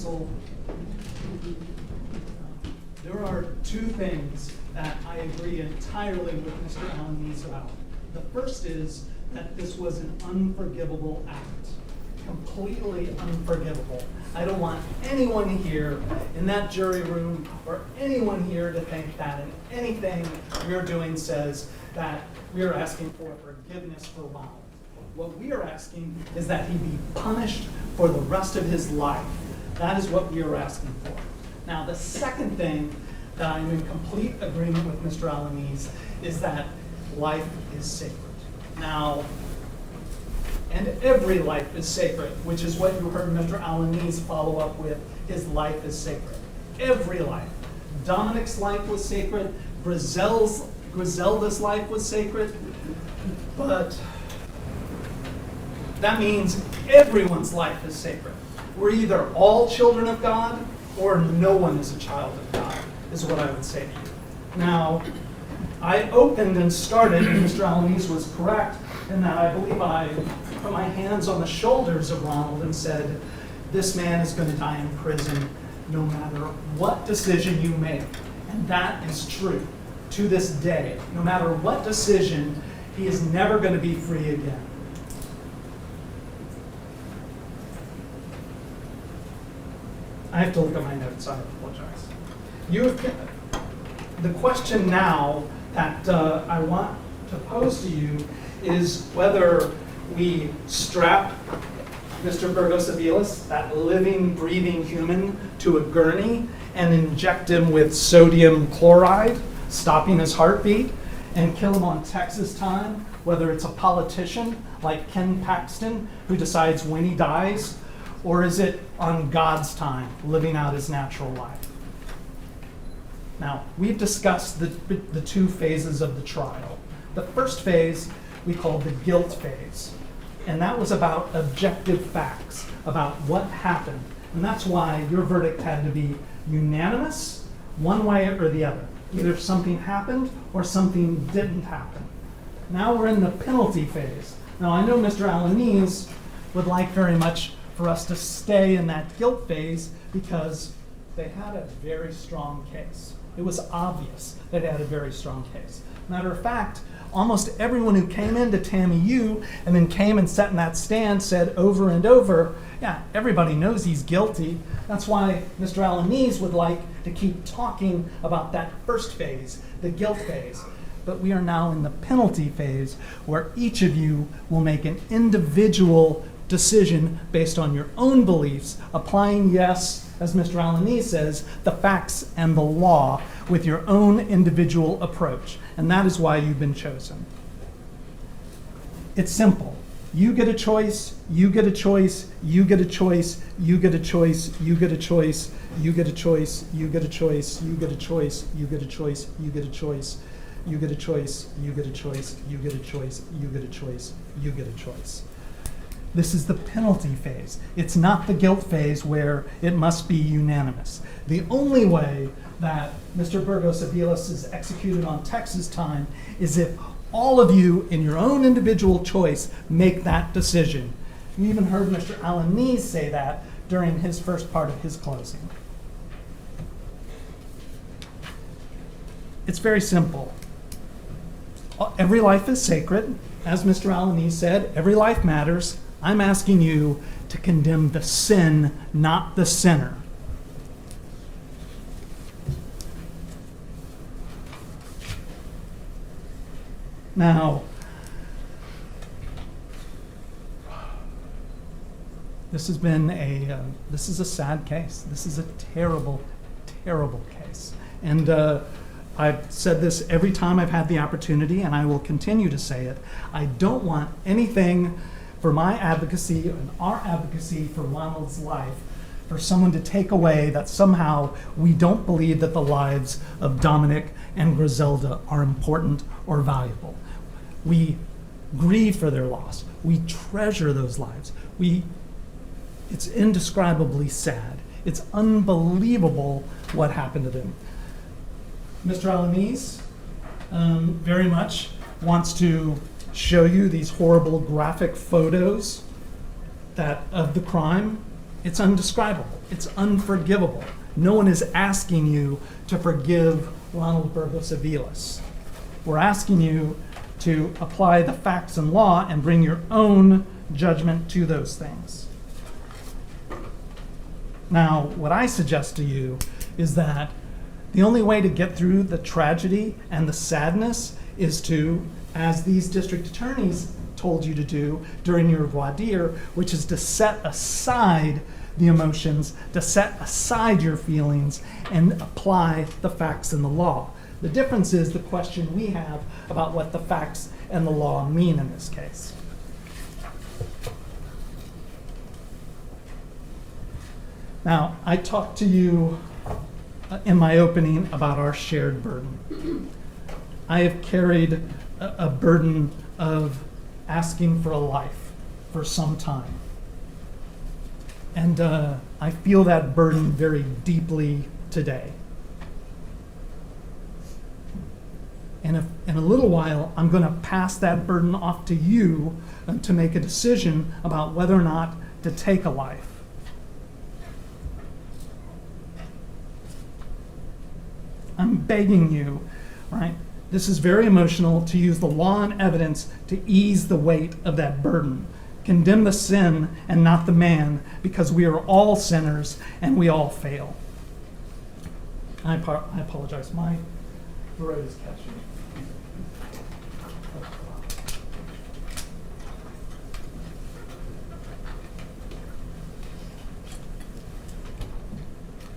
counsel. There are two things that I agree entirely with Mr. Alanis about. The first is that this was an unforgivable act, completely unforgivable. I don't want anyone here in that jury room or anyone here to think that in anything we're doing says that we are asking for forgiveness for Ronald. What we are asking is that he be punished for the rest of his life. That is what we are asking for. Now, the second thing that I'm in complete agreement with Mr. Alanis is that life is sacred. Now, and every life is sacred, which is what you heard Mr. Alanis follow up with, his life is sacred. Every life. Dominic's life was sacred, Griselda's life was sacred, but that means everyone's life is sacred. We're either all children of God or no one is a child of God, is what I would say to you. Now, I opened and started, and Mr. Alanis was correct in that I believe I put my hands on the shoulders of Ronald and said, this man is going to die in prison no matter what decision you make. And that is true to this day. No matter what decision, he is never going to be free again. I have to look at my notes, I apologize. The question now that I want to pose to you is whether we strap Mr. Burgos-Aviles, that living, breathing human, to a gurney and inject him with sodium chloride, stopping his heartbeat, and kill him on Texas time, whether it's a politician like Ken Paxton who decides when he dies, or is it on God's time, living out his natural life? Now, we've discussed the two phases of the trial. The first phase we called the guilt phase, and that was about objective facts, about what happened. And that's why your verdict had to be unanimous, one way or the other. Either something happened or something didn't happen. Now we're in the penalty phase. Now, I know Mr. Alanis would like very much for us to stay in that guilt phase because they had a very strong case. It was obvious that they had a very strong case. Matter of fact, almost everyone who came into TAMU and then came and sat in that stand said over and over, yeah, everybody knows he's guilty. That's why Mr. Alanis would like to keep talking about that first phase, the guilt phase. But we are now in the penalty phase where each of you will make an individual decision based on your own beliefs, applying, yes, as Mr. Alanis says, the facts and the law with your own individual approach. And that is why you've been chosen. It's simple. You get a choice, you get a choice, you get a choice, you get a choice, you get a choice, you get a choice, you get a choice, you get a choice, you get a choice, you get a choice, you get a choice, you get a choice, you get a choice, you get a choice, you get a choice. This is the penalty phase. It's not the guilt phase where it must be unanimous. The only way that Mr. Burgos-Aviles is executed on Texas time is if all of you, in your own individual choice, make that decision. You even heard Mr. Alanis say that during his first part of his closing. It's very simple. Every life is sacred. As Mr. Alanis said, every life matters. I'm asking you to condemn the sin, not the sinner. Now, this is a sad case. This is a terrible, terrible case. And I've said this every time I've had the opportunity, and I will continue to say it. I don't want anything for my advocacy and our advocacy for Ronald's life for someone to take away that somehow we don't believe that the lives of Dominic and Griselda are important or valuable. We grieve for their loss. We treasure those lives. It's indescribably sad. It's unbelievable what happened to them. Mr. Alanis very much wants to show you these horrible graphic photos of the crime. It's undescribable. It's unforgivable. No one is asking you to forgive Ronald Burgos-Aviles. We're asking you to apply the facts and law and bring your own judgment to those things. Now, what I suggest to you is that the only way to get through the tragedy and the sadness is to, as these district attorneys told you to do during your voir dire, which is to set aside the emotions, to set aside your feelings, and apply the facts and the law. The difference is the question we have about what the facts and the law mean in this case. Now, I talked to you in my opening about our shared burden. I have carried a burden of asking for a life for some time. And I feel that burden very deeply today. And in a little while, I'm going to pass that burden off to you to make a decision about whether or not to take a life. I'm begging you, right? This is very emotional, to use the law and evidence to ease the weight of that burden. Condemn the sin and not the man, because we are all sinners and we all fail. I apologize. My throat is catching.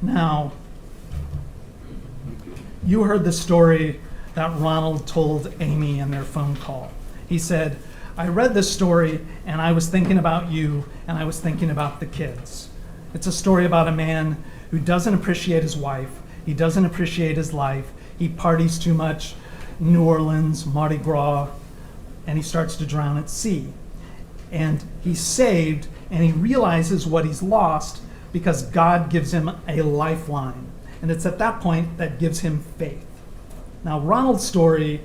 Now, you heard the story that Ronald told Amy in their phone call. He said, I read this story and I was thinking about you and I was thinking about the kids. It's a story about a man who doesn't appreciate his wife. He doesn't appreciate his life. He parties too much, New Orleans, Mardi Gras, and he starts to drown at sea. And he's saved and he realizes what he's lost because God gives him a lifeline. And it's at that point that gives him faith. Now, Ronald's story,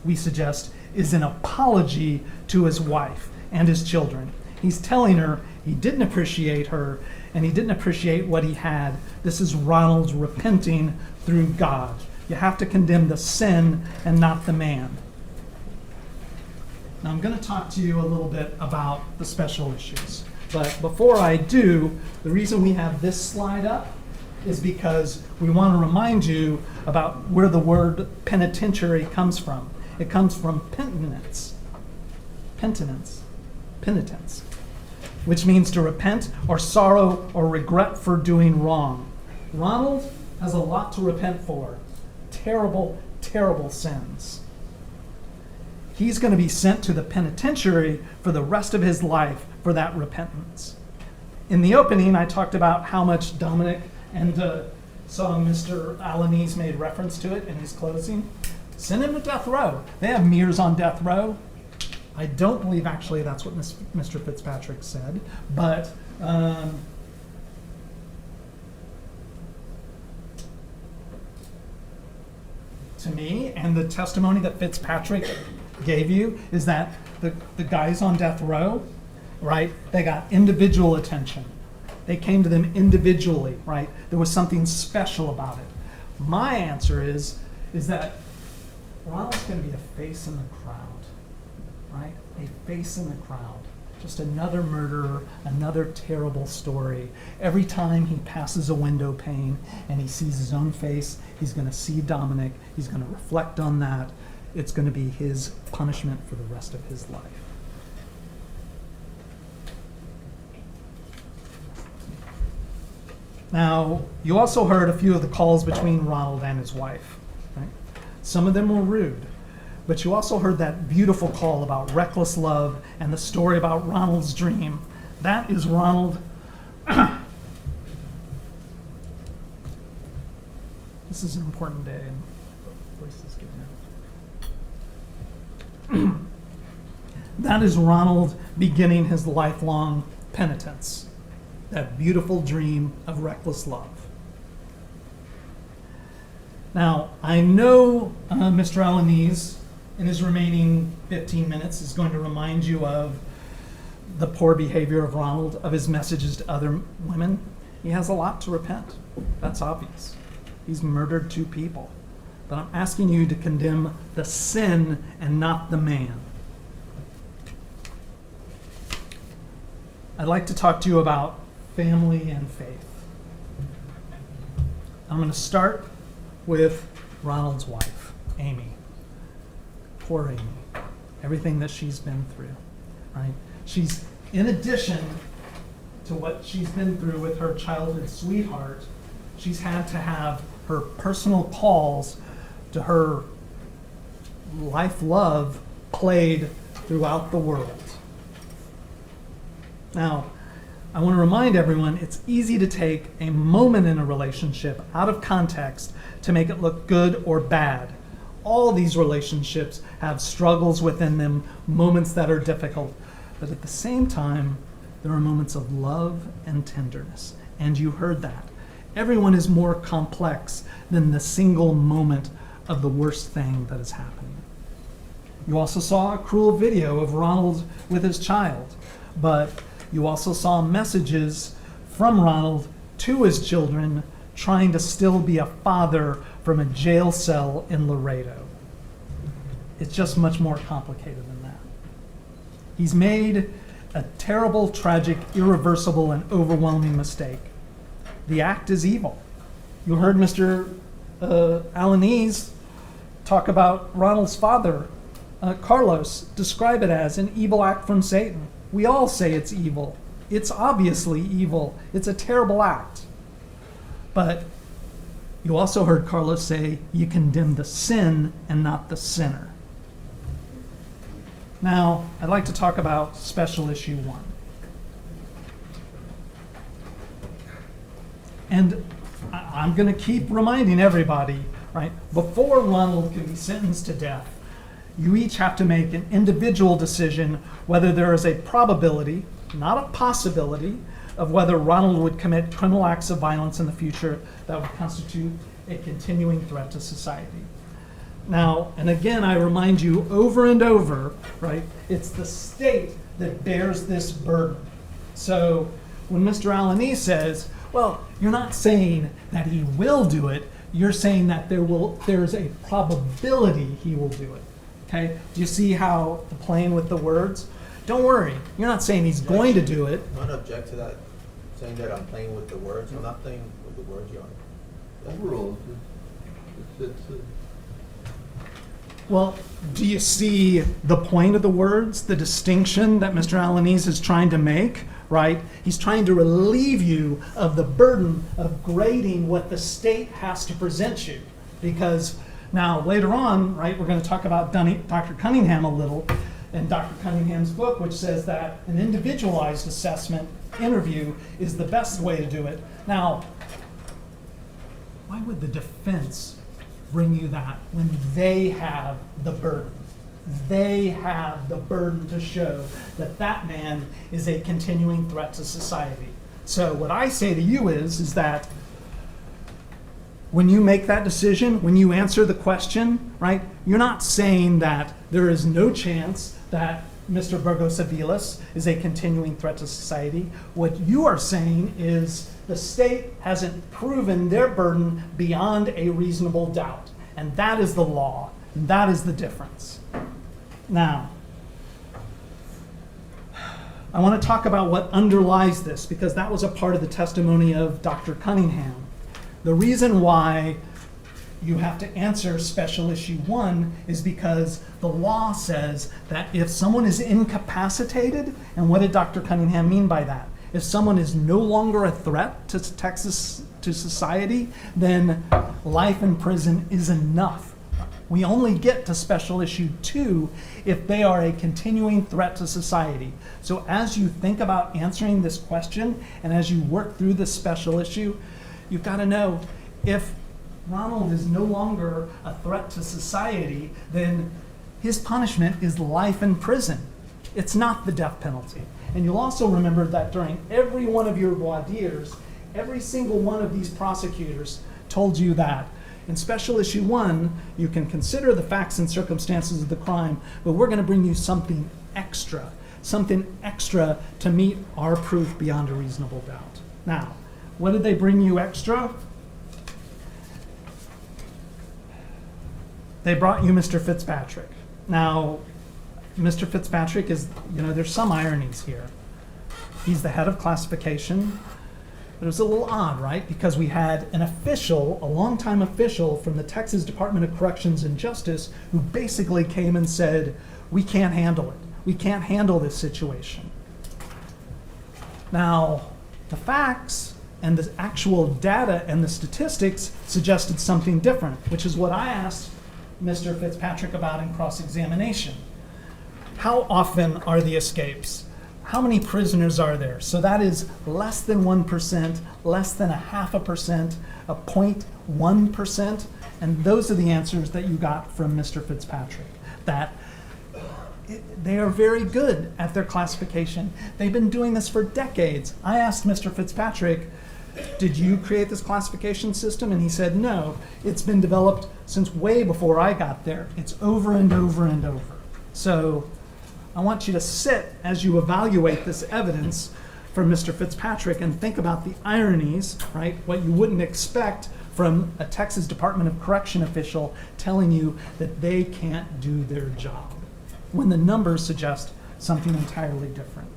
we suggest, is an apology to his wife and his children. He's telling her he didn't appreciate her and he didn't appreciate what he had. This is Ronald's repenting through God. You have to condemn the sin and not the man. Now, I'm going to talk to you a little bit about the special issues. But before I do, the reason we have this slide up is because we want to remind you about where the word penitentiary comes from. It comes from penitence, which means to repent or sorrow or regret for doing wrong. Ronald has a lot to repent for. Terrible, terrible sins. He's going to be sent to the penitentiary for the rest of his life for that repentance. In the opening, I talked about how much Dominic and saw Mr. Alaniz made reference to it in his closing. Send him to death row. They have mirrors on death row. I don't believe actually that's what Mr. Fitzpatrick said, but to me, and the testimony that Fitzpatrick gave you, is that the guys on death row, right, they got individual attention. They came to them individually, right? There was something special about it. My answer is that Ronald's going to be a face in the crowd, right? A face in the crowd. Just another murderer, another terrible story. Every time he passes a window pane and he sees his own face, he's going to see Dominic. He's going to reflect on that. It's going to be his punishment for the rest of his life. Now, you also heard a few of the calls between Ronald and his wife. Right? Some of them were rude, but you also heard that beautiful call about reckless love and the story about Ronald's dream. That is Ronald. This is an important day, and voice is giving out. That is Ronald beginning his lifelong penitence. That beautiful dream of reckless love. Now, I know Mr. Alaniz, in his remaining 15 minutes, is going to remind you of the poor behavior of Ronald, of his messages to other women, he has a lot to repent. That's obvious. He's murdered 2 people. But I'm asking you to condemn the sin and not the man. I'd like to talk to you about family and faith. I'm going to start with Ronald's wife, Amy. Poor Amy. Everything that she's been through, right? She's, in addition to what she's been through with her childhood sweetheart, she's had to have her personal calls to her life love played throughout the world. Now, I want to remind everyone it's easy to take a moment in a relationship out of context to make it look good or bad. All these relationships have struggles within them, moments that are difficult, but at the same time, there are moments of love and tenderness, and you heard that. Everyone is more complex than the single moment of the worst thing that is happening. You also saw a cruel video of Ronald with his child, but you also saw messages from Ronald to his children trying to still be a father from a jail cell in Laredo. It's just much more complicated than that. He's made a terrible, tragic, irreversible, and overwhelming mistake. The act is evil. You heard Mr. Alanese talk about Ronald's father, Carlos, describe it as an evil act from Satan. We all say it's evil. It's obviously evil. It's a terrible act. But you also heard Carlos say you condemn the sin and not the sinner. Now, I'd like to talk about Special Issue 1. And I'm going to keep reminding everybody, right? Before Ronald can be sentenced to death, you each have to make an individual decision whether there is a probability, not a possibility, of whether Ronald would commit criminal acts of violence in the future that would constitute a continuing threat to society. Now, and again, I remind you over and over, right? It's the state that bears this burden. So when Mr. Alanese says, well, you're not saying that he will do it, you're saying that there's a probability he will do it. Okay? Do you see how playing with the words? Don't worry, you're not saying he's going to do it. I don't object to that, saying that I'm playing with the words. I'm not playing with the words, Your Honor. Overall, Well, do you see the point of the words, the distinction that Mr. Alanese is trying to make, right? He's trying to relieve you of the burden of grading what the state has to present you. Because now, later on, right, we're going to talk about Dr. Cunningham a little, in Dr. Cunningham's book, which says that an individualized assessment interview is the best way to do it. Now, why would the defense bring you that when they have the burden? They have the burden to show that that man is a continuing threat to society. So what I say to you is that when you make that decision, when you answer the question, right, you're not saying that there is no chance that Mr. Burgos-Aviles is a continuing threat to society. What you are saying is the state hasn't proven their burden beyond a reasonable doubt. And that is the law. And that is the difference. Now, I want to talk about what underlies this, because that was a part of the testimony of Dr. Cunningham. The reason why you have to answer Special Issue 1 is because the law says that if someone is incapacitated, and what did Dr. Cunningham mean by that? If someone is no longer a threat to Texas, to society, then life in prison is enough. We only get to Special Issue 2 if they are a continuing threat to society. So as you think about answering this question, and as you work through this special issue, you've got to know if Ronald is no longer a threat to society, then his punishment is life in prison. It's not the death penalty. And you'll also remember that during every one of your voir dires, every single one of these prosecutors told you that in Special Issue 1, you can consider the facts and circumstances of the crime, but we're going to bring you something extra, something extra to meet our proof beyond a reasonable doubt. Now, what did they bring you extra? They brought you Mr. Fitzpatrick. Now, Mr. Fitzpatrick is, there's some ironies here. He's the head of classification. But it was a little odd, right? Because we had an official, a longtime official from the Texas Department of Corrections and Justice who basically came and said, we can't handle it. We can't handle this situation. Now, the facts and the actual data and the statistics suggested something different, which is what I asked Mr. Fitzpatrick about in cross-examination. How often are the escapes? How many prisoners are there? So that is less than 1%, less than 0.5%, a 0.1%, and those are the answers that you got from Mr. Fitzpatrick. That they are very good at their classification. They've been doing this for decades. I asked Mr. Fitzpatrick, did you create this classification system? And he said, no, it's been developed since way before I got there. It's over and over and over. So I want you to sit as you evaluate this evidence from Mr. Fitzpatrick and think about the ironies, right? What you wouldn't expect from a Texas Department of Correction official telling you that they can't do their job, when the numbers suggest something entirely different.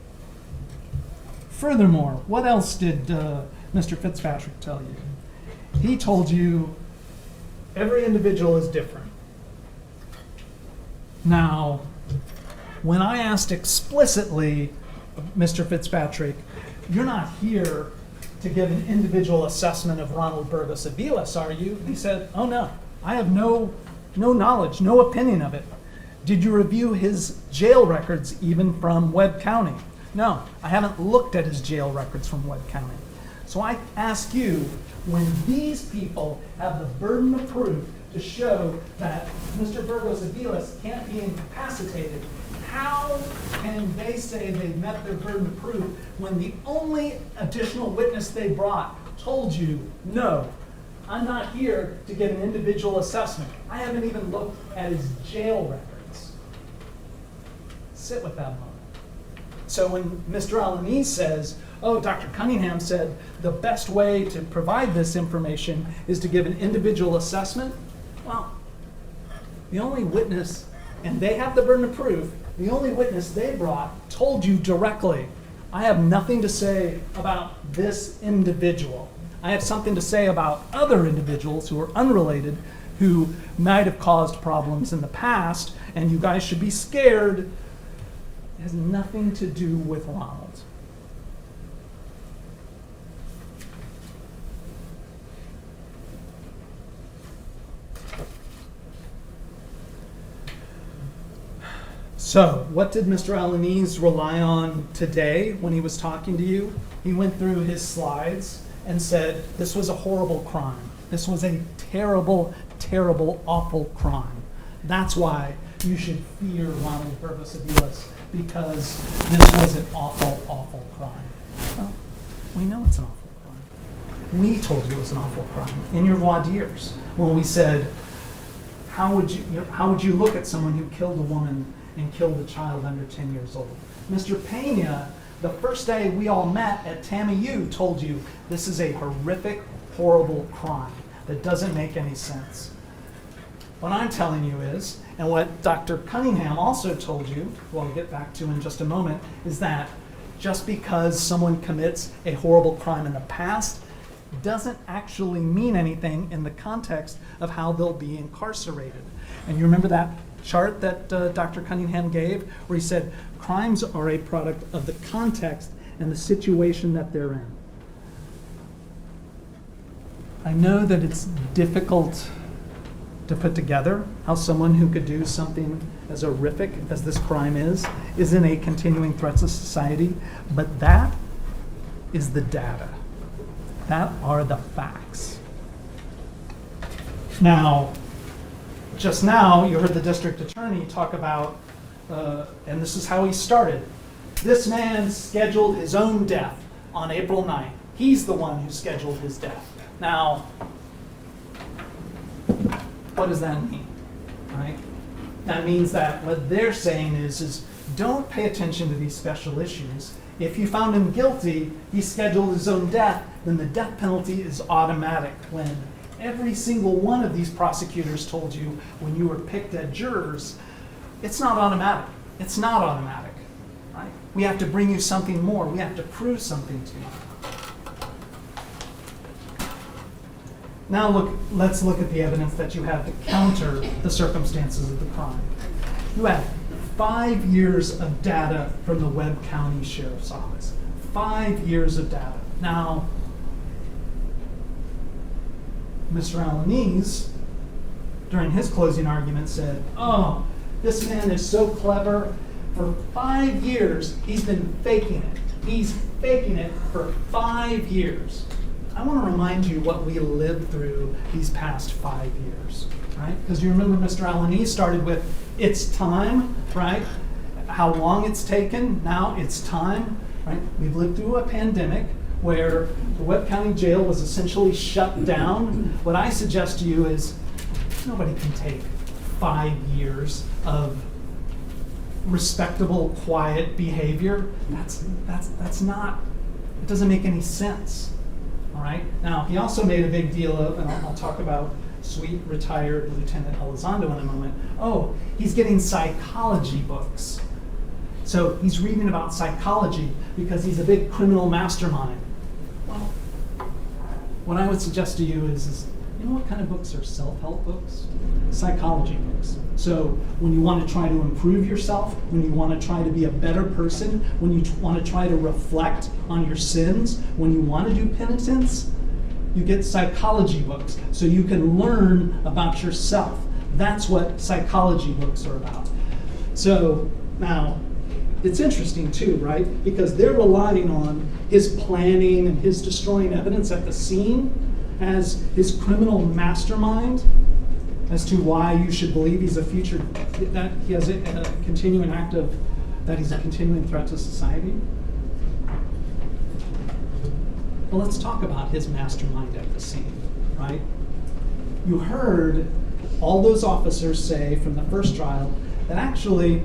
Furthermore, what else did Mr. Fitzpatrick tell you? He told you every individual is different. Now, when I asked explicitly Mr. Fitzpatrick, you're not here to give an individual assessment of Ronald Burgos-Aviles, are you? He said, oh no, I have no knowledge, no opinion of it. Did you review his jail records even from Webb County? No, I haven't looked at his jail records from Webb County. So I ask you, when these people have the burden of proof to show that Mr. Burgos-Aviles can't be incapacitated, how can they say they met their burden of proof when the only additional witness they brought told you, no, I'm not here to get an individual assessment. I haven't even looked at his jail records. Sit with that moment. So when Mr. Alanese says, oh, Dr. Cunningham said the best way to provide this information is to give an individual assessment, well, the only witness, and they have the burden of proof, the only witness they brought told you directly, I have nothing to say about this individual. I have something to say about other individuals who are unrelated, who might have caused problems in the past, and you guys should be scared. It has nothing to do with Ronald. So, what did Mr. Alanese rely on today when he was talking to you? He went through his slides and said, this was a horrible crime. This was a terrible, terrible, awful crime. That's why you should fear Ronald Burgos-Aviles, because this was an awful, awful crime. Well, we know it's an awful crime. We told you it was an awful crime in your voir dires when we said, how would you look at someone who killed a woman and killed a child under 10 years old? Mr. Pena, the first day we all met at TAMIU, told you this is a horrific, horrible crime that doesn't make any sense. What I'm telling you is, and what Dr. Cunningham also told you, who I'll get back to in just a moment, is that just because someone commits a horrible crime in the past doesn't actually mean anything in the context of how they'll be incarcerated. And you remember that chart that Dr. Cunningham gave, where he said crimes are a product of the context and the situation that they're in. I know that it's difficult to put together how someone who could do something as horrific as this crime is in a continuing threat to society, but that is the data. That are the facts. Now, just now, you heard the district attorney talk about, and this is how he started. This man scheduled his own death on April 9th. He's the one who scheduled his death. Now, what does that mean, right? That means that what they're saying is don't pay attention to these special issues. If you found him guilty, he scheduled his own death, then the death penalty is automatic. When every single one of these prosecutors told you when you were picked at jurors, it's not automatic. It's not automatic, right? We have to bring you something more. We have to prove something to you. Now let's look at the evidence that you have to counter the circumstances of the crime. You have 5 years of data from the Webb County Sheriff's Office. 5 years of data. Now, Mr. Alanese, during his closing argument, said, "Oh, this man is so clever. For 5 years, he's been faking it. He's faking it for 5 years." I want to remind you what we lived through these past 5 years, right? Because you remember Mr. Alanese started with, "It's time," right? How long it's taken, now it's time, right? We've lived through a pandemic where the Webb County Jail was essentially shut down. What I suggest to you is nobody can take 5 years of respectable, quiet behavior. That's not, it doesn't make any sense. All right. Now, he also made a big deal of, and I'll talk about sweet retired Lieutenant Elizondo in a moment. Oh, he's getting psychology books. So he's reading about psychology because he's a big criminal mastermind. Well, what I would suggest to you is you know what kind of books are self-help books? Psychology books. So when you want to try to improve yourself, when you want to try to be a better person, when you want to try to reflect on your sins, when you want to do penitence, you get psychology books so you can learn about yourself. That's what psychology books are about. So now, it's interesting too, right? Because they're relying on his planning and his destroying evidence at the scene as his criminal mastermind as to why you should believe he's a future, that he has a continuing act of, that he's a continuing threat to society. Well, let's talk about his mastermind at the scene, right? You heard all those officers say from the first trial that actually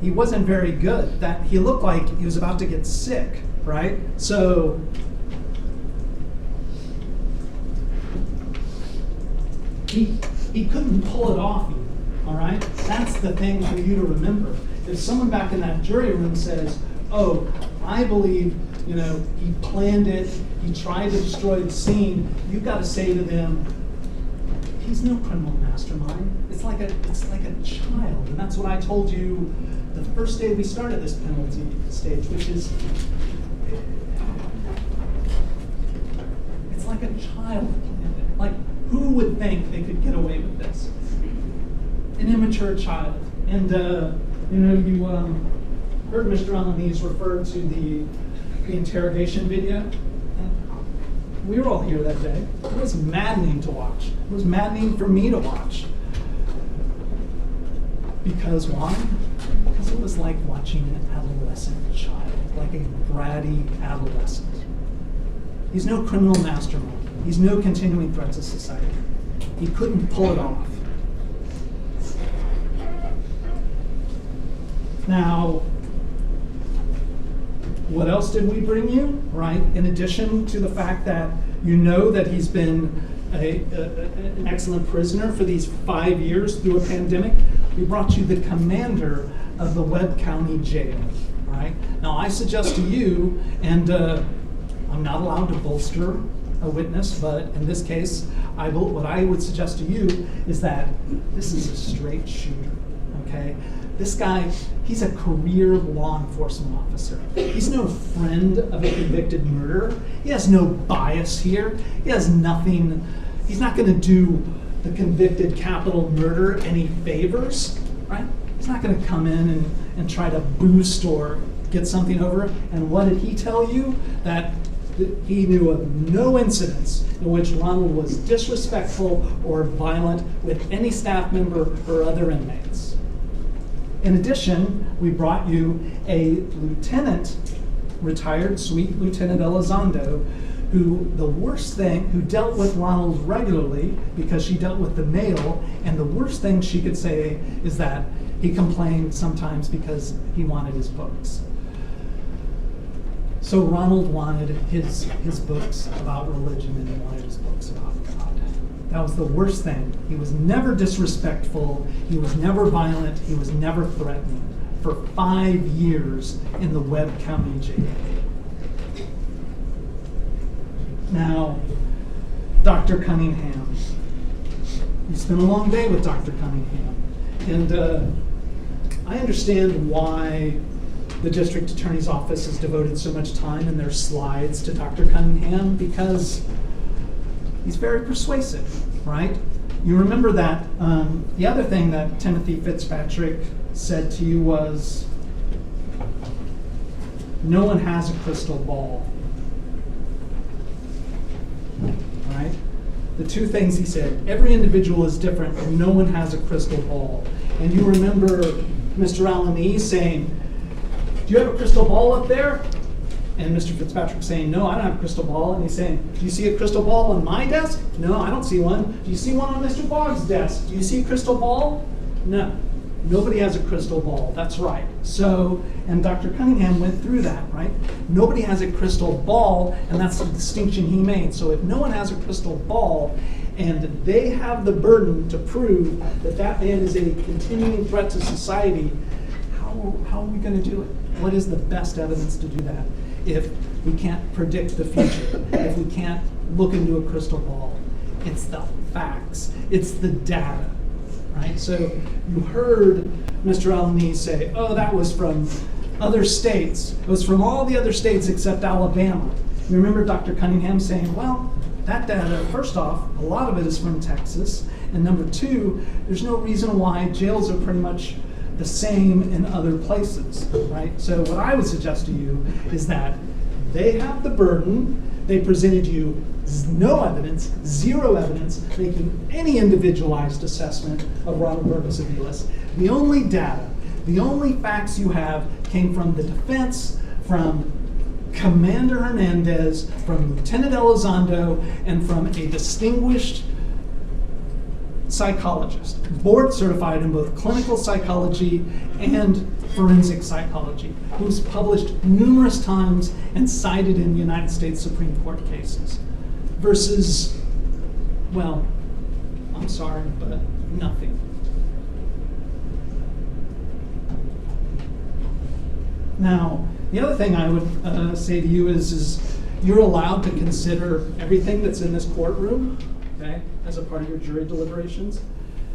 he wasn't very good, that he looked like he was about to get sick, right? So he couldn't pull it off even, all right? That's the thing for you to remember. If someone back in that jury room says, "Oh, I believe, he planned it, he tried to destroy the scene," you've got to say to them, he's no criminal mastermind. It's like a child, and that's what I told you the first day we started this penalty stage, which is, it's like a child. Like, who would think they could get away with this? An immature child. And you heard Mr. Alanese refer to the interrogation video. We were all here that day. It was maddening to watch. It was maddening for me to watch. Because why? Because it was like watching an adolescent child, like a bratty adolescent. He's no criminal mastermind. He's no continuing threat to society. He couldn't pull it off. Now, what else did we bring you, right? In addition to the fact that you know that he's been an excellent prisoner for these 5 years through a pandemic, we brought you the commander of the Webb County Jail, right? Now, I suggest to you, and I'm not allowed to bolster a witness, but in this case, what I would suggest to you is that this is a straight shooter, okay? This guy, he's a career law enforcement officer. He's no friend of a convicted murderer. He has no bias here. He has nothing, he's not gonna do the convicted capital murderer any favors, right? He's not gonna come in and try to boost or get something over. And what did he tell you? That he knew of no incidents in which Ronald was disrespectful or violent with any staff member or other inmates. In addition, we brought you a lieutenant, retired sweet Lieutenant Elizondo, who dealt with Ronald regularly because she dealt with the mail, and the worst thing she could say is that he complained sometimes because he wanted his books. So Ronald wanted his books about religion, and he wanted his books about God. That was the worst thing. He was never disrespectful, he was never violent, he was never threatening for 5 years in the Webb County jail. Now, Dr. Cunningham. You spent a long day with Dr. Cunningham. And I understand why the district attorney's office has devoted so much time in their slides to Dr. Cunningham, because he's very persuasive, right? You remember that the other thing that Timothy Fitzpatrick said to you was, no one has a crystal ball, right? The two things he said, every individual is different and no one has a crystal ball. And you remember Mr. Alanese saying, do you have a crystal ball up there? And Mr. Fitzpatrick saying, no, I don't have a crystal ball. And he's saying, do you see a crystal ball on my desk? No, I don't see one. Do you see one on Mr. Boggs' desk? Do you see a crystal ball? No, nobody has a crystal ball. That's right. So, and Dr. Cunningham went through that, right? Nobody has a crystal ball, and that's the distinction he made. So if no one has a crystal ball, and they have the burden to prove that that man is a continuing threat to society, how are we going to do it? What is the best evidence to do that if we can't predict the future, if we can't look into a crystal ball? It's the facts, it's the data, right? So you heard Mr. Alanese say, oh, that was from other states. It was from all the other states except Alabama. You remember Dr. Cunningham saying, well, that data, first off, a lot of it is from Texas, and number two, there's no reason why jails are pretty much the same in other places, right? So what I would suggest to you is that they have the burden, they presented you no evidence, zero evidence, making any individualized assessment of Ronald Burgos-Aviles. The only data, the only facts you have came from the defense, from Commander Hernandez, from Lieutenant Elizondo, and from a distinguished psychologist, board certified in both clinical psychology and forensic psychology, who's published numerous times and cited in United States Supreme Court cases, versus, well, I'm sorry, but nothing. Now, the other thing I would say to you is you're allowed to consider everything that's in this courtroom, okay, as a part of your jury deliberations.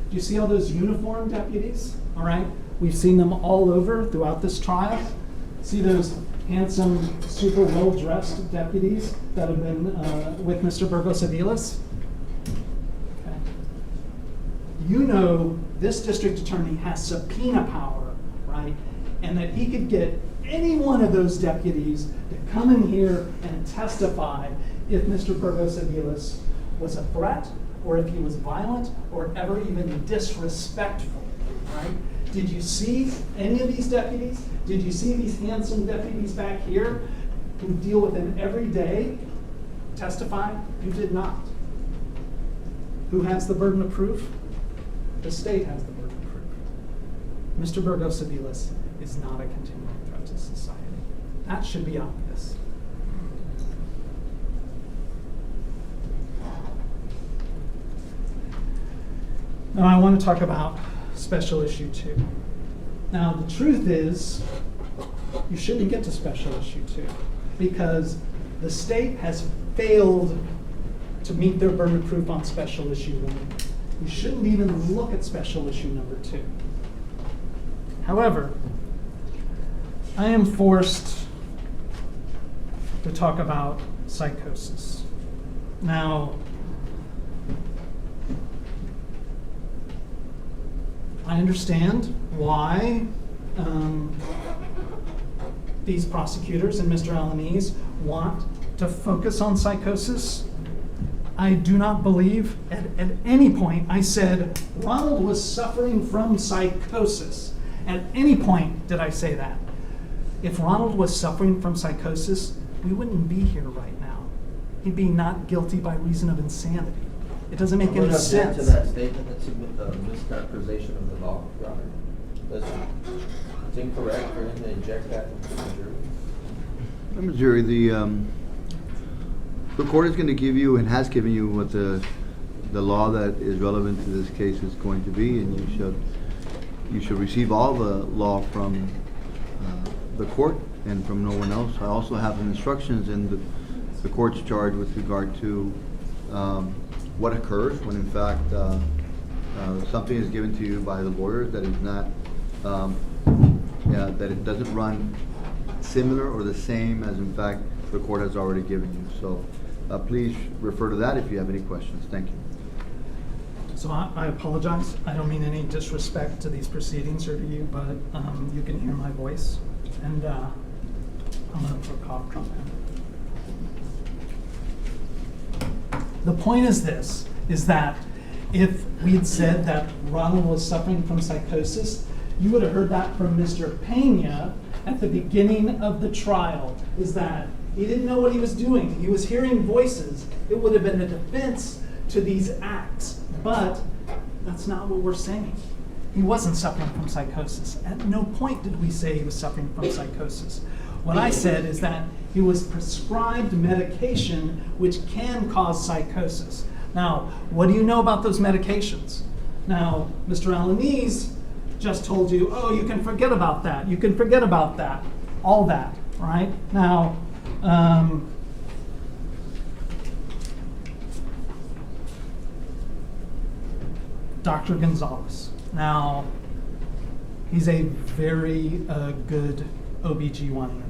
Do you see all those uniformed deputies? All right, we've seen them all over throughout this trial. See those handsome, super well-dressed deputies that have been with Mr. Burgos-Aviles? Okay. You know this district attorney has subpoena power, right? And that he could get any one of those deputies to come in here and testify if Mr. Burgos-Aviles was a threat, or if he was violent, or ever even disrespectful, right? Did you see any of these deputies? Did you see these handsome deputies back here who deal with him every day testify? You did not. Who has the burden of proof? The state has the burden of proof. Mr. Burgos-Aviles is not a continuing threat to society. That should be obvious. Now I want to talk about special issue 2. Now the truth is, you shouldn't get to special issue 2 because the state has failed to meet their burden of proof on special issue 1. You shouldn't even look at special issue number 2. However, I am forced to talk about psychosis. Now, I understand why these prosecutors and Mr. Alanese want to focus on psychosis. I do not believe at any point I said Ronald was suffering from psychosis. At any point did I say that. If Ronald was suffering from psychosis, we wouldn't be here right now. he'd be not guilty by reason of insanity. It doesn't make I'm any gonna object sense. to that statement. That's a mischaracterization of the law, Your Honor. It's incorrect for him to inject that into the jury. Mr. Jury, the court is going to give you and has given you what the law that is relevant to this case is going to be, and you should receive all the law from the court and from no one else. I also have instructions in the court's charge with regard to what occurs when in fact something is given to you by the lawyers that is not, that it doesn't run similar or the same as in fact the court has already given you. So please refer to that if you have any questions. Thank you. So I apologize. I don't mean any disrespect to these proceedings or to you, but you can hear my voice. And I'm going to put a cough drum in. The point is this, is that if we had said that Ronald was suffering from psychosis, you would have heard that from Mr. Pena at the beginning of the trial, is that he didn't know what he was doing. He was hearing voices. It would have been a defense to these acts, but that's not what we're saying. He wasn't suffering from psychosis. At no point did we say he was suffering from psychosis. What I said is that he was prescribed medication which can cause psychosis. Now, what do you know about those medications? Now, Mr. Alanese just told you, oh, you can forget about that. You can forget about that. All that, right? Now, Dr. Gonzalez. Now, he's a very good OBGYN,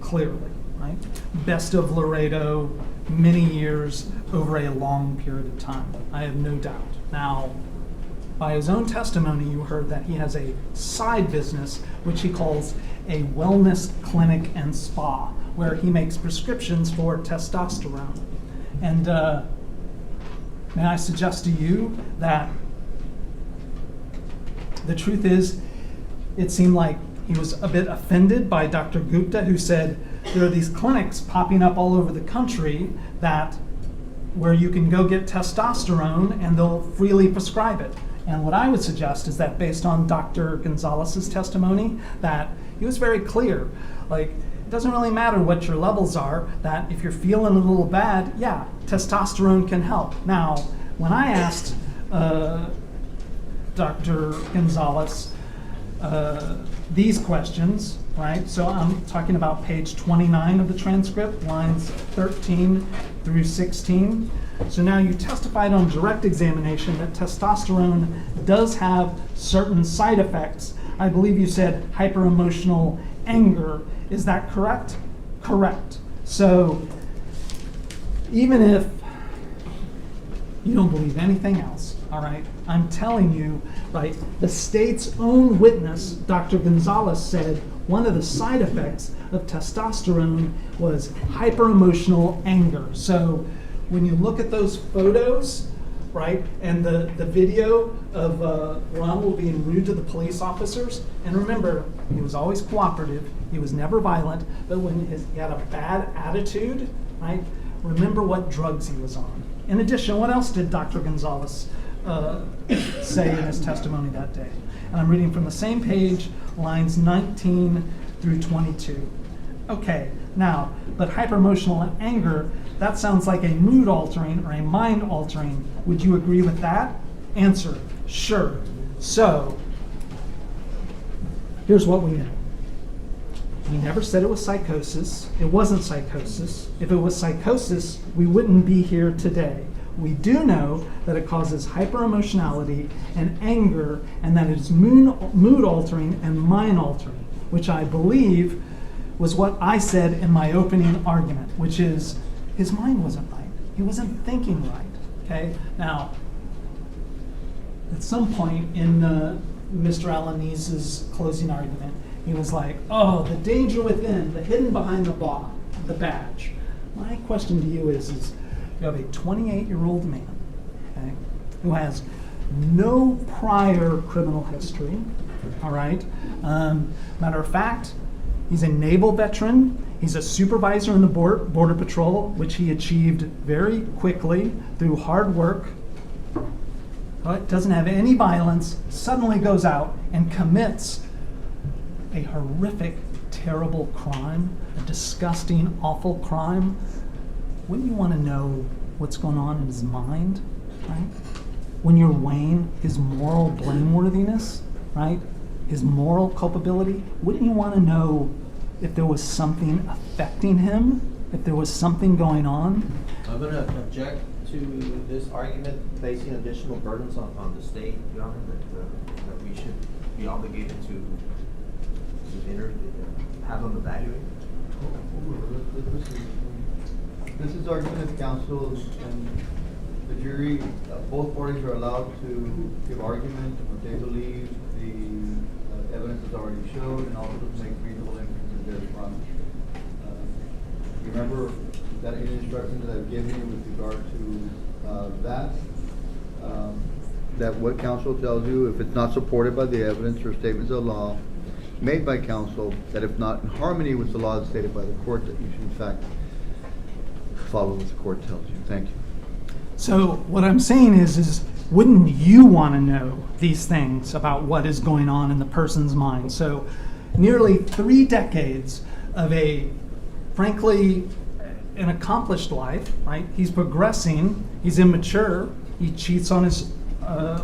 clearly, right? Best of Laredo, many years over a long period of time. I have no doubt. Now, by his own testimony, you heard that he has a side business, which he calls a wellness clinic and spa, where he makes prescriptions for testosterone. And may I suggest to you that the truth is, it seemed like he was a bit offended by Dr. Gupta, who said there are these clinics popping up all over the country where you can go get testosterone and they'll freely prescribe it. And what I would suggest is that based on Dr. Gonzalez's testimony, that he was very clear. Like, it doesn't really matter what your levels are, that if you're feeling a little bad, yeah, testosterone can help. Now, when I asked Dr. Gonzalez these questions, right? So I'm talking about page 29 of the transcript, lines 13 through 16. So now you testified on direct examination that testosterone does have certain side effects. I believe you said hyper-emotional anger. Is that correct? Correct. So even if you don't believe anything else, all right, I'm telling you, right, the state's own witness, Dr. Gonzalez, said one of the side effects of testosterone was hyper-emotional anger. So when you look at those photos, right, and the video of Ronald being rude to the police officers, and remember, he was always cooperative, he was never violent, but when he had a bad attitude, right, remember what drugs he was on. In addition, what else did Dr. Gonzalez say in his testimony that day? And I'm reading from the same page, lines 19 through 22. Okay, now, but hyper-emotional anger, that sounds like a mood-altering or a mind-altering. Would you agree with that? Answer, sure. So, here's what we know. We never said it was psychosis. It wasn't psychosis. If it was psychosis, we wouldn't be here today. We do know that it causes hyper-emotionality and anger, and that it is mood-altering and mind-altering, which I believe was what I said in my opening argument, which is his mind wasn't right. He wasn't thinking right, okay? Now, at some point in Mr. Alanese's closing argument, he was like, oh, the danger within, the hidden behind the badge. My question to you is you have a 28-year-old man, okay, who has no prior criminal history, all right? Matter of fact, he's a naval veteran. He's a supervisor in the Border Patrol, which he achieved very quickly through hard work. Doesn't have any violence, suddenly goes out and commits a horrific, terrible crime, a disgusting, awful crime. Wouldn't you want to know what's going on in his mind, right? When you're weighing his moral blameworthiness, right? His moral culpability, wouldn't you want to know if there was something affecting him, if there was something going on? I'm gonna object to this argument, placing additional burdens on the state, Your Honor, that we should be obligated to have them evaluate. This is argument of counsel, and the jury, both parties are allowed to give argument what they believe the evidence is already showed, and also to make reasonable inferences therefrom. Remember that in instructions that I've given you with regard to that what counsel tells you, if it's not supported by the evidence or statements of law made by counsel, that if not in harmony with the law stated by the court, that you should in fact follow what the court tells you. Thank you. So what I'm saying is wouldn't you want to know these things about what is going on in the person's mind? So nearly 3 decades of a, frankly, an accomplished life, right? He's progressing, he's immature, he cheats on his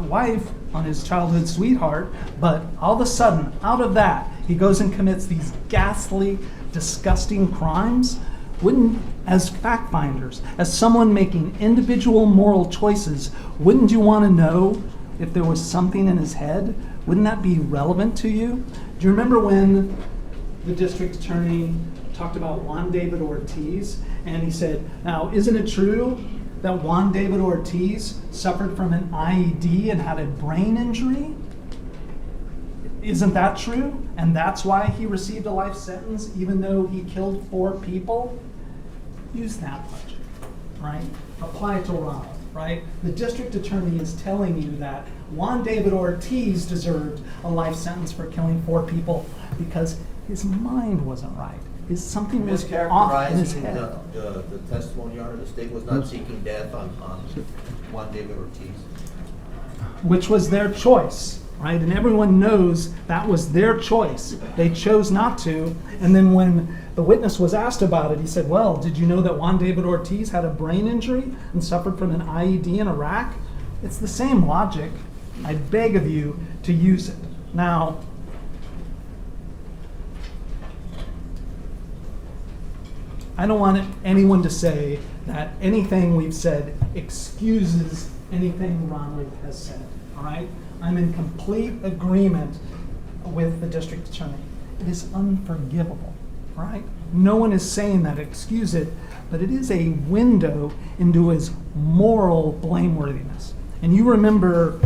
wife, on his childhood sweetheart, but all of a sudden, out of that, he goes and commits these ghastly, disgusting crimes. Wouldn't, as fact finders, as someone making individual moral choices, wouldn't you want to know if there was something in his head? Wouldn't that be relevant to you? Do you remember when the district attorney talked about Juan David Ortiz, and he said, now, isn't it true that Juan David Ortiz suffered from an IED and had a brain injury? Isn't that true? And that's why he received a life sentence, even though he killed 4 people? Use that logic, right? Apply it to Ronald, right? The district attorney is telling you that Juan David Ortiz deserved a life sentence for killing 4 people because his mind wasn't right. Something was off in his head. The testimony, Your Honor, the state was not seeking death on Juan David Ortiz. Which was their choice, right? And everyone knows that was their choice. They chose not to. And then when the witness was asked about it, he said, well, did you know that Juan David Ortiz had a brain injury and suffered from an IED in Iraq? It's the same logic. I beg of you to use it. Now, I don't want anyone to say that anything we've said excuses anything Ronald has said, all right? I'm in complete agreement with the district attorney. It is unforgivable, all right? No one is saying that excuse it, but it is a window into his moral blameworthiness. And you remember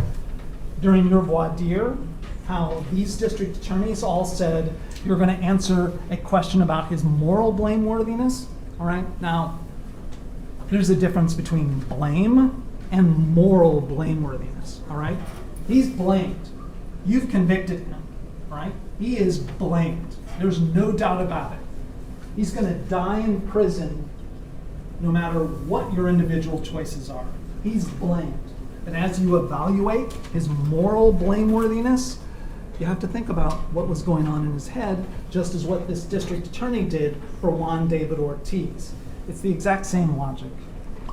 during your voir dire how these district attorneys all said, you're going to answer a question about his moral blameworthiness, all right? Now, there's a difference between blame and moral blameworthiness, all right? He's blamed. You've convicted him, all right? He is blamed. There's no doubt about it. He's going to die in prison no matter what your individual choices are. He's blamed. And as you evaluate his moral blameworthiness, you have to think about what was going on in his head, just as what this district attorney did for Juan David Ortiz. It's the exact same logic.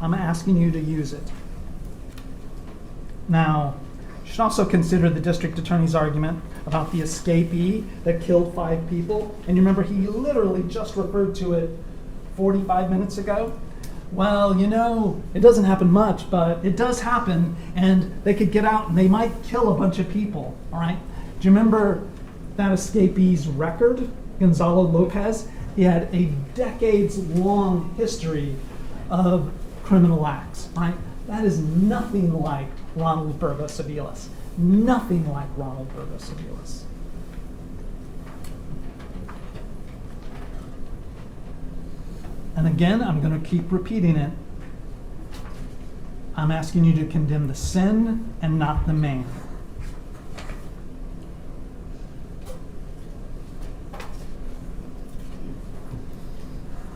I'm asking you to use it. Now, you should also consider the district attorney's argument about the escapee that killed 5 people. And you remember he literally just referred to it 45 minutes ago. Well, you know, it doesn't happen much, but it does happen, and they could get out and they might kill a bunch of people, all right? Do you remember that escapee's record, Gonzalo Lopez? He had a decades-long history of criminal acts, right? That is nothing like Ronald Burgos-Aviles. Nothing like Ronald Burgos-Aviles. And again, I'm going to keep repeating it. I'm asking you to condemn the sin and not the man.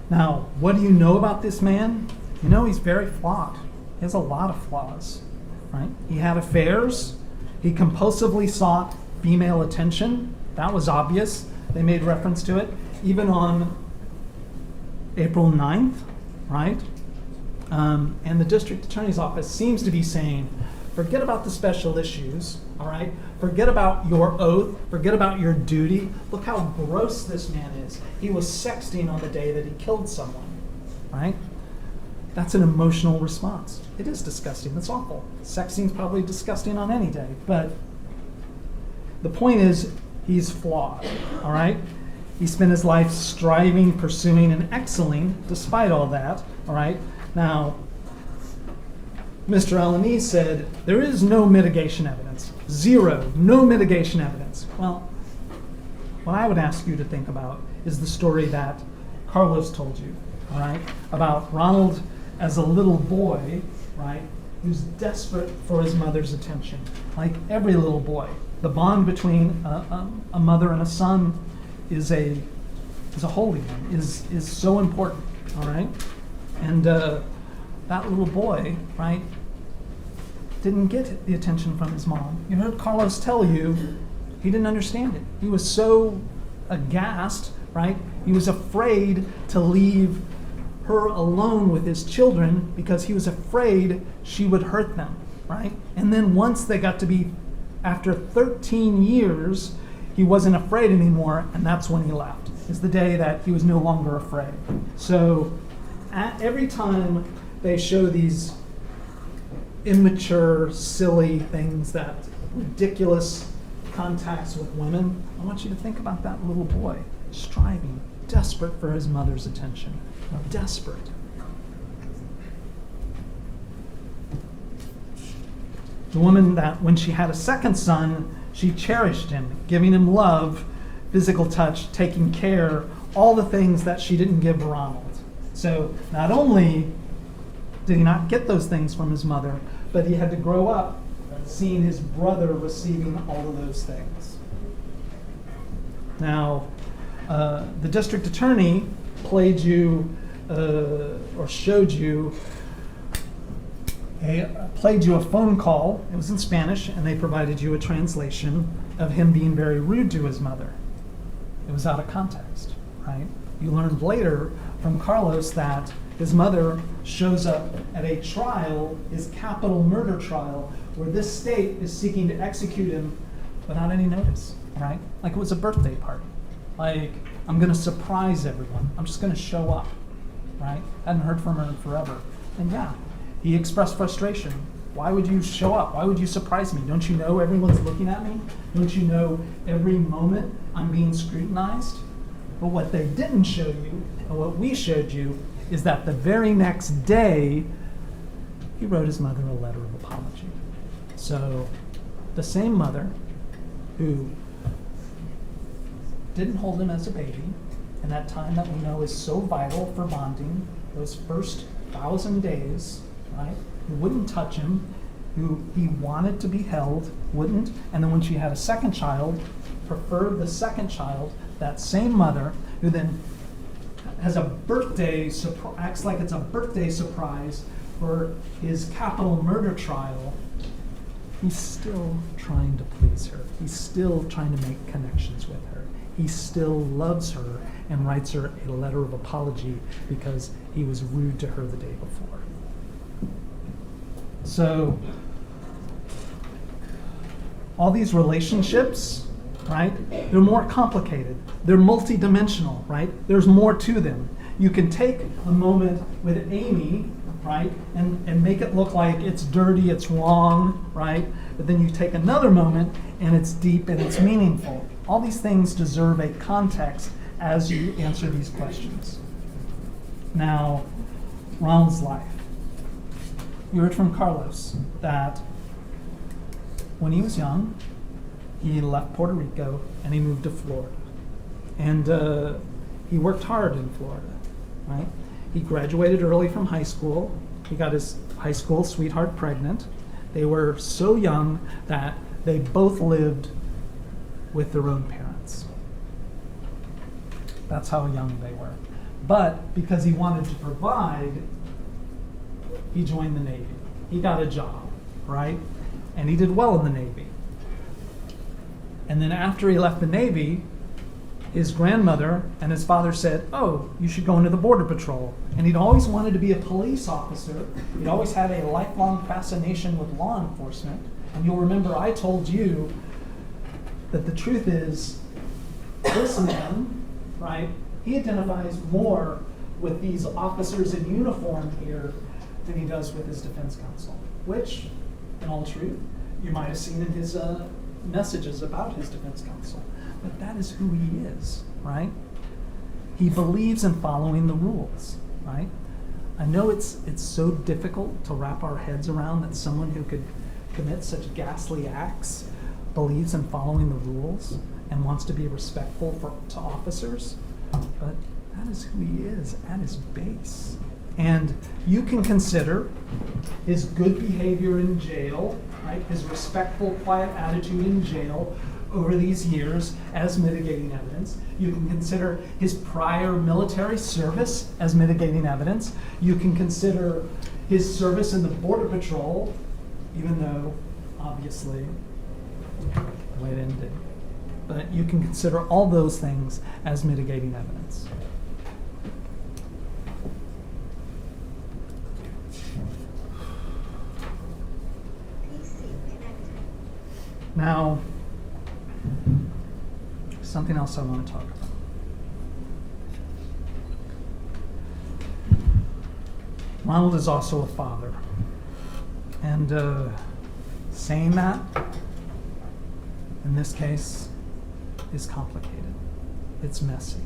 Now, what do you know about this man? You know he's very flawed. He has a lot of flaws, right? He had affairs. He compulsively sought female attention. That was obvious. They made reference to it. Even on April 9th, right? And the district attorney's office seems to be saying, forget about the special issues, all right? Forget about your oath. Forget about your duty. Look how gross this man is. He was sexting on the day that he killed someone, right? That's an emotional response. It is disgusting. That's awful. Sexting's probably disgusting on any day, but the point is he's flawed, all right? He spent his life striving, pursuing, and excelling despite all that, all right? Now, Mr. Alanese said, there is no mitigation evidence. Zero, no mitigation evidence. Well, what I would ask you to think about is the story that Carlos told you, all right? About Ronald as a little boy, right? Who's desperate for his mother's attention. Like every little boy. The bond between a mother and a son is a holy one, is so important, all right? And that little boy, right, didn't get the attention from his mom. You heard Carlos tell you he didn't understand it. He was so aghast, right? He was afraid to leave her alone with his children because he was afraid she would hurt them, right? And then once they got to be, after 13 years, he wasn't afraid anymore, and that's when he left. Is the day that he was no longer afraid. So every time they show these immature, silly things, that ridiculous contacts with women, I want you to think about that little boy striving, desperate for his mother's attention. Desperate. The woman that when she had a second son, she cherished him, giving him love, physical touch, taking care, all the things that she didn't give Ronald. So not only did he not get those things from his mother, but he had to grow up seeing his brother receiving all of those things. Now, the district attorney played you, or showed you, played you a phone call. It was in Spanish, and they provided you a translation of him being very rude to his mother. It was out of context, right? You learned later from Carlos that his mother shows up at a trial, his capital murder trial, where this state is seeking to execute him without any notice, right? Like it was a birthday party. Like, I'm gonna surprise everyone. I'm just gonna show up, right? Hadn't heard from her in forever. And yeah, he expressed frustration. Why would you show up? Why would you surprise me? Don't you know everyone's looking at me? Don't you know every moment I'm being scrutinized? But what they didn't show you, and what we showed you, is that the very next day, he wrote his mother a letter of apology. So the same mother who didn't hold him as a baby, and that time that we know is so vital for bonding, those first 1,000 days, right? Who wouldn't touch him, who he wanted to be held, wouldn't, and then when she had a second child, preferred the second child, that same mother, who then has a birthday, acts like it's a birthday surprise for his capital murder trial. He's still trying to please her. He's still trying to make connections with her. He still loves her and writes her a letter of apology because he was rude to her the day before. So, all these relationships, right? They're more complicated. They're multidimensional, right? There's more to them. You can take a moment with Amy, right, and make it look like it's dirty, it's wrong, right? But then you take another moment and it's deep and it's meaningful. All these things deserve a context as you answer these questions. Now, Ronald's life. You heard from Carlos that when he was young, he left Puerto Rico and he moved to Florida. And he worked hard in Florida, right? He graduated early from high school. He got his high school sweetheart pregnant. They were so young that they both lived with their own parents. That's how young they were. But because he wanted to provide, he joined the Navy. He got a job, right? And he did well in the Navy. And then after he left the Navy, his grandmother and his father said, oh, you should go into the Border Patrol. And he'd always wanted to be a police officer. He'd always had a lifelong fascination with law enforcement. And you'll remember I told you that the truth is, this man, right, he identifies more with these officers in uniform here than he does with his defense counsel, which, in all truth, you might have seen in his messages about his defense counsel. But that is who he is, right? He believes in following the rules, right? I know it's so difficult to wrap our heads around that someone who could commit such ghastly acts believes in following the rules and wants to be respectful to officers, but that is who he is at his base. And you can consider his good behavior in jail, right? His respectful, quiet attitude in jail over these years as mitigating evidence. You can consider his prior military service as mitigating evidence. You can consider his service in the Border Patrol, even though, obviously, the way it ended. But you can consider all those things as mitigating evidence. Now, something else I want to talk about. Ronald is also a father. And saying that, in this case, is complicated. It's messy.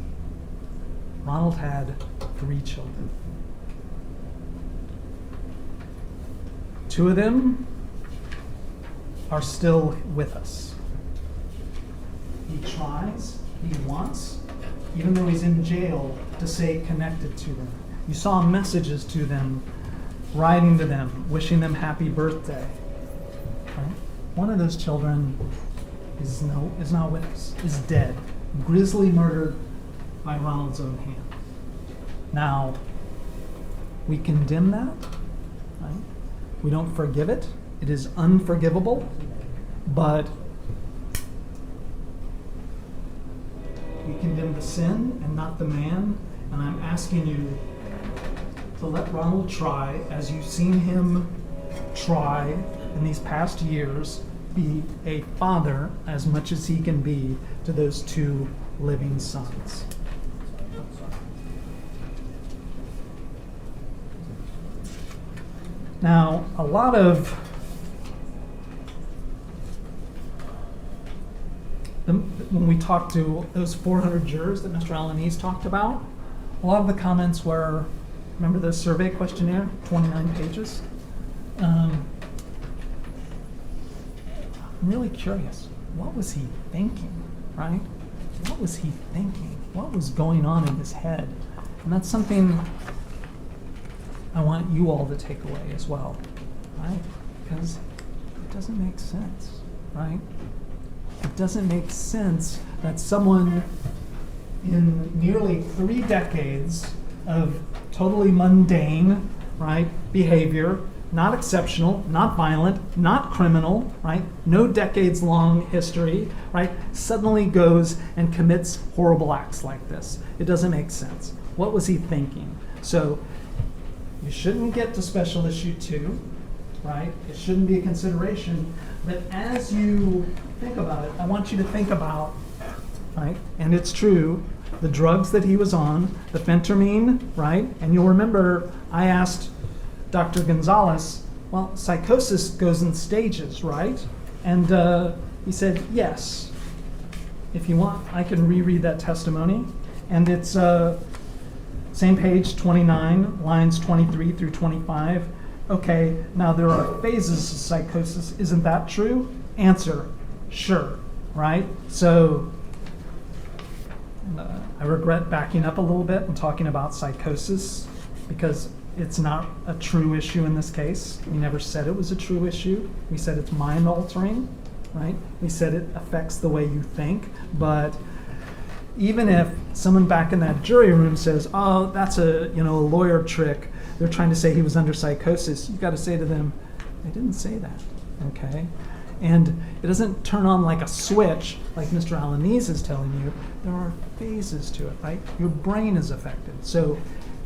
Ronald had 3 children. 2 of them are still with us. He tries, he wants, even though he's in jail, to stay connected to them. You saw messages to them, writing to them, wishing them happy birthday. Right? One of those children is not with us, is dead, grisly murdered by Ronald's own hand. Now, we condemn that, right? We don't forgive it. It is unforgivable, but we condemn the sin and not the man. And I'm asking you to let Ronald try, as you've seen him try in these past years, be a father as much as he can be to those 2 living sons. Now, a lot of when we talked to those 400 jurors that Mr. Alanese talked about, a lot of the comments were, remember the survey questionnaire, 29 pages? I'm really curious, what was he thinking, right? What was he thinking? What was going on in his head? And that's something I want you all to take away as well, right? Because it doesn't make sense, right? It doesn't make sense that someone in nearly 3 decades of totally mundane, right, behavior, not exceptional, not violent, not criminal, right, no decades-long history, right, suddenly goes and commits horrible acts like this. It doesn't make sense. What was he thinking? So you shouldn't get to special issue 2, right? It shouldn't be a consideration. But as you think about it, I want you to think about, right, and it's true, the drugs that he was on, the phentermine, right? And you'll remember I asked Dr. Gonzalez, well, psychosis goes in stages, right? And he said, yes. If you want, I can reread that testimony. And it's same page, 29, lines 23 through 25. Okay, now there are phases of psychosis. Isn't that true? Answer, sure, right? So I regret backing up a little bit and talking about psychosis because it's not a true issue in this case. We never said it was a true issue. We said it's mind altering, right? We said it affects the way you think, but even if someone back in that jury room says, oh, that's a lawyer trick, they're trying to say he was under psychosis, you've got to say to them, I didn't say that, okay? And it doesn't turn on like a switch, like Mr. Alanese is telling you. There are phases to it, right? Your brain is affected. So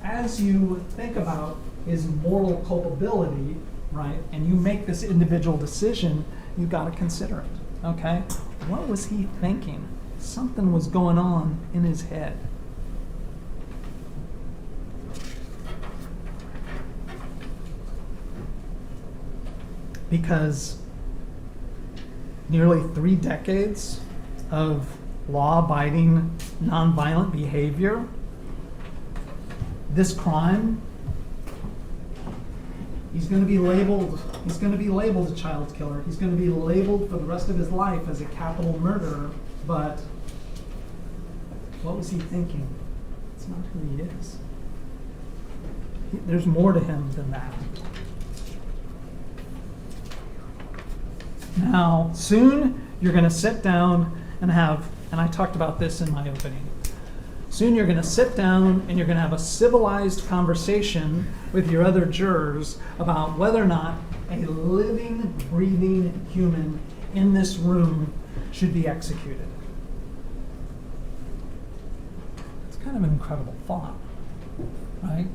as you think about his moral culpability, right, and you make this individual decision, you've got to consider it, okay? What was he thinking? Something was going on in his head. Because nearly 3 decades of law-abiding, nonviolent behavior, this crime, he's going to be labeled a child killer. He's going to be labeled for the rest of his life as a capital murderer, but what was he thinking? It's not who he is. There's more to him than that. Now, soon you're going to sit down and I talked about this in my opening. Soon you're going to sit down and you're going to have a civilized conversation with your other jurors about whether or not a living, breathing human in this room should be executed. It's kind of an incredible thought, right?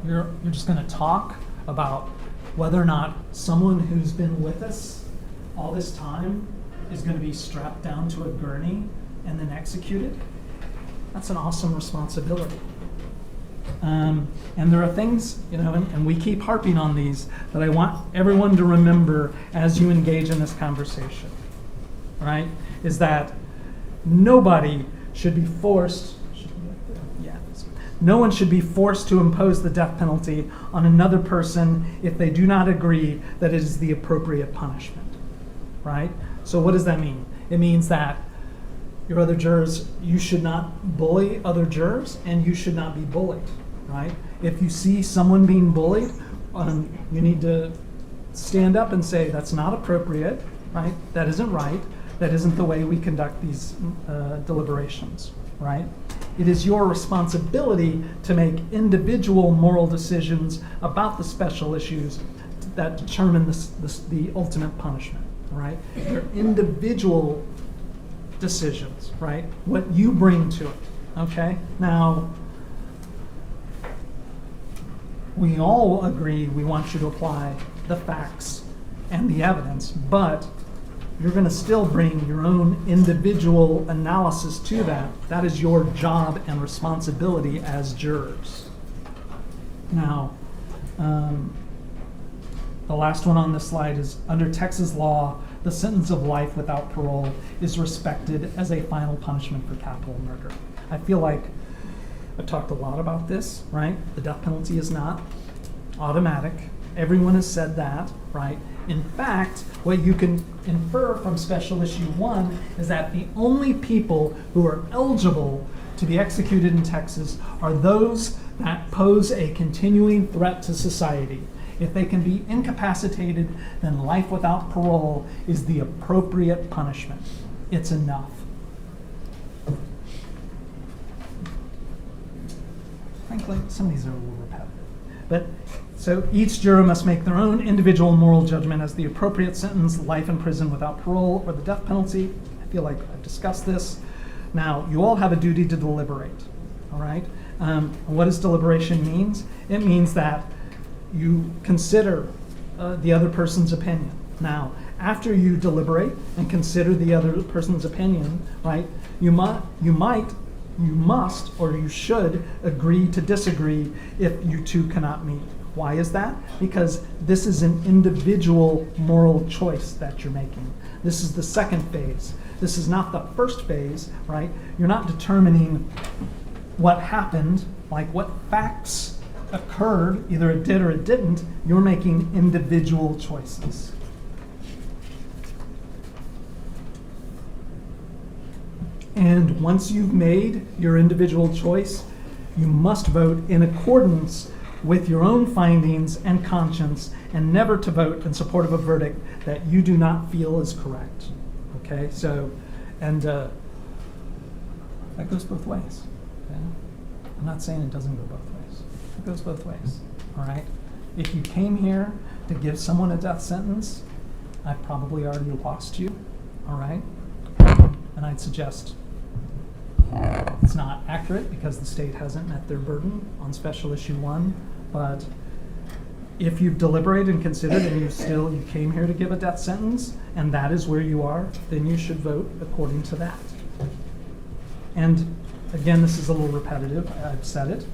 You're just going to talk about whether or not someone who's been with us all this time is going to be strapped down to a gurney and then executed. That's an awesome responsibility. And there are things, and we keep harping on these, that I want everyone to remember as you engage in this conversation, right? Is that nobody should be forced, no one should be forced to impose the death penalty on another person if they do not agree that it is the appropriate punishment, right? So what does that mean? It means that your other jurors, you should not bully other jurors, and you should not be bullied, right? If you see someone being bullied, you need to stand up and say, that's not appropriate, right? That isn't right. That isn't the way we conduct these deliberations, right? It is your responsibility to make individual moral decisions about the special issues that determine the ultimate punishment, right? Your individual decisions, right? What you bring to it, okay? Now, we all agree we want you to apply the facts and the evidence, but you're going to still bring your own individual analysis to that. That is your job and responsibility as jurors. Now, the last one on this slide is, under Texas law, the sentence of life without parole is respected as a final punishment for capital murder. I feel like I've talked a lot about this, right? The death penalty is not automatic. Everyone has said that, right? In fact, what you can infer from Special Issue 1 is that the only people who are eligible to be executed in Texas are those that pose a continuing threat to society. If they can be incapacitated, then life without parole is the appropriate punishment. It's enough. Frankly, some of these are a little repetitive. But so each juror must make their own individual moral judgment as the appropriate sentence, life in prison without parole or the death penalty. I feel like I've discussed this. Now, you all have a duty to deliberate, all right? What does deliberation means? It means that you consider the other person's opinion. Now, after you deliberate and consider the other person's opinion, right, you must, or you should agree to disagree if you two cannot meet. Why is that? Because this is an individual moral choice that you're making. This is the second phase. This is not the first phase, right? You're not determining what happened, like what facts occurred, either it did or it didn't. You're making individual choices. And once you've made your individual choice, you must vote in accordance with your own findings and conscience, and never to vote in support of a verdict that you do not feel is correct. Okay, so, and That goes both ways. Okay? I'm not saying it doesn't go both ways. It goes both ways. All right? If you came here to give someone a death sentence, I've probably already lost you. All right? And I'd suggest it's not accurate because the state hasn't met their burden on Special Issue 1. But if you've deliberated and considered and you came here to give a death sentence, and that is where you are, then you should vote according to that. And again, this is a little repetitive, I've said it.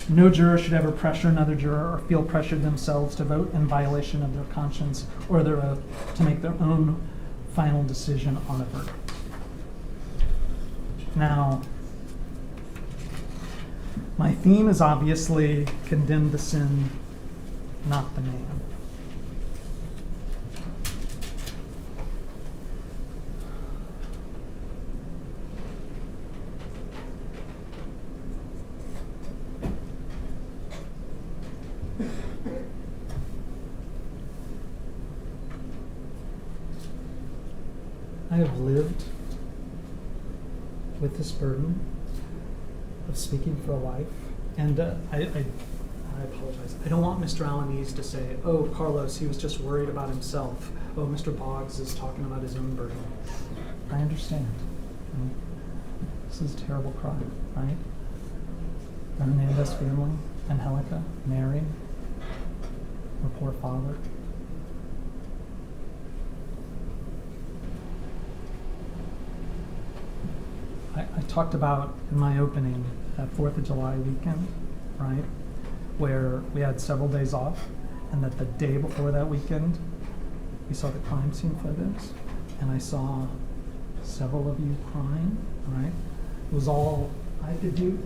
No juror should ever pressure another juror or feel pressured themselves to vote in violation of their conscience or their oath to make their own final decision on a verdict. Now, my theme is obviously condemn the sin, not the man. I have lived with this burden of speaking for a life, and I apologize. I don't want Mr. Alanese to say, oh, Carlos, he was just worried about himself. Oh, Mr. Boggs is talking about his own burden. I understand. Right? This is a terrible crime, right? The Hernandez family, Angelica, Mary, her poor father. I talked about in my opening that 4th of July weekend, right, where we had several days off, and that the day before that weekend, we saw the crime scene photos, and I saw several of you crying, right? It was all I could do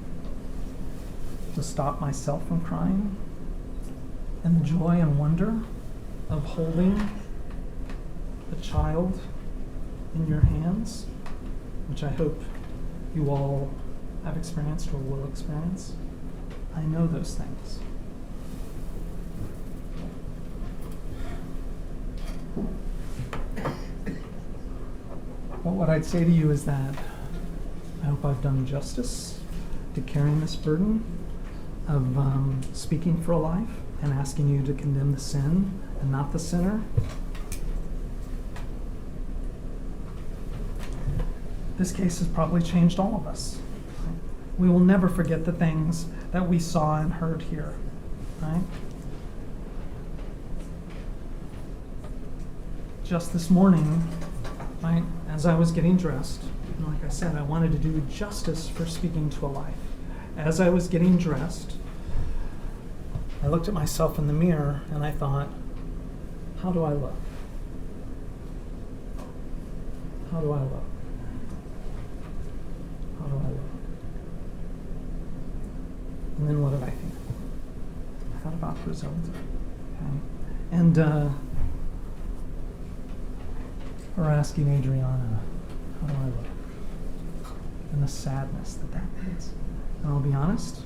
to stop myself from crying, and the joy and wonder of holding a child in your hands, which I hope you all have experienced or will experience. I know those things. But what I'd say to you is that I hope I've done justice to carrying this burden of speaking for a life and asking you to condemn the sin and not the sinner. This case has probably changed all of us. We will never forget the things that we saw and heard here, right? Just this morning, right, as I was getting dressed, and like I said, I wanted to do justice for speaking to a life. As I was getting dressed, I looked at myself in the mirror and I thought, how do I look? How do I look? How do I look? And then what did I think? I thought about Griselda. Okay? And we're asking Adriana, how do I look? And the sadness that means. And I'll be honest,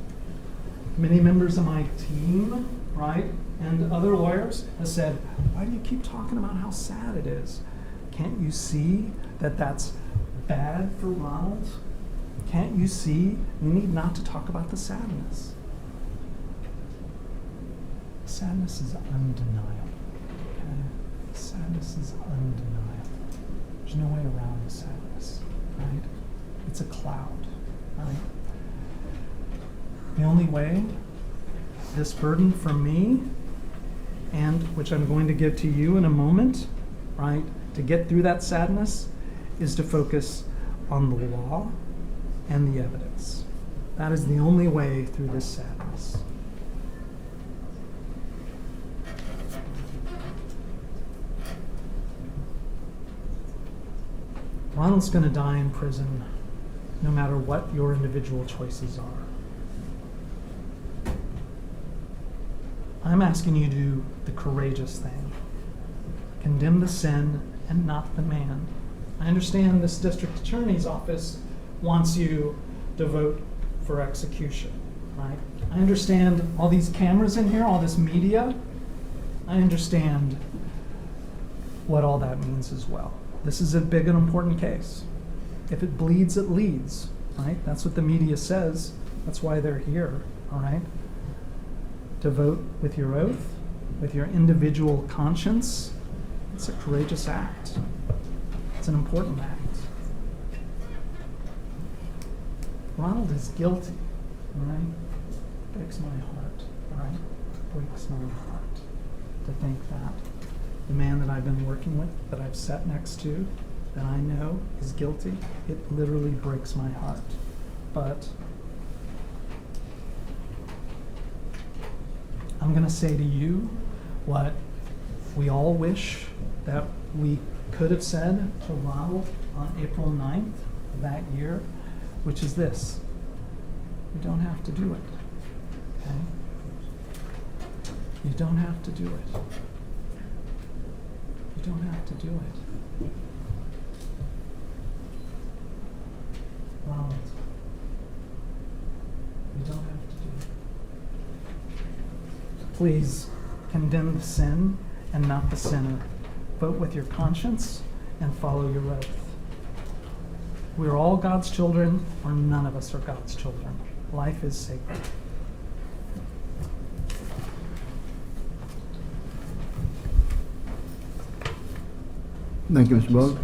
many members of my team, right, and other lawyers have said, why do you keep talking about how sad it is? Can't you see that that's bad for Ronald? Can't you see we need not to talk about the sadness? Sadness is undeniable. Okay? Sadness is undeniable. There's no way around the sadness, right? It's a cloud, right? The only way this burden from me, and which I'm going to give to you in a moment, right, to get through that sadness, is to focus on the law and the evidence. That is the only way through this sadness. Ronald's going to die in prison no matter what your individual choices are. I'm asking you to do the courageous thing. Condemn the sin and not the man. I understand this district attorney's office wants you to vote for execution, right? I understand all these cameras in here, all this media. I understand what all that means as well. This is a big and important case. If it bleeds, it leads, right? That's what the media says. That's why they're here, all right? To vote with your oath, with your individual conscience, it's a courageous act. It's an important act. Ronald is guilty, all right? Breaks my heart, all right? Breaks my heart to think that the man that I've been working with, that I've sat next to, that I know is guilty. It literally breaks my heart. But I'm going to say to you what we all wish that we could have said to Ronald on April 9th of that year, which is this: you don't have to do it. Okay? You don't have to do it. You don't have to do it. Ronald, you don't have to do it. Please condemn the sin and not the sinner. Vote with your conscience and follow your oath. We are all God's children, or none of us are God's children. Life is sacred. Thank you, Mr. Boggs.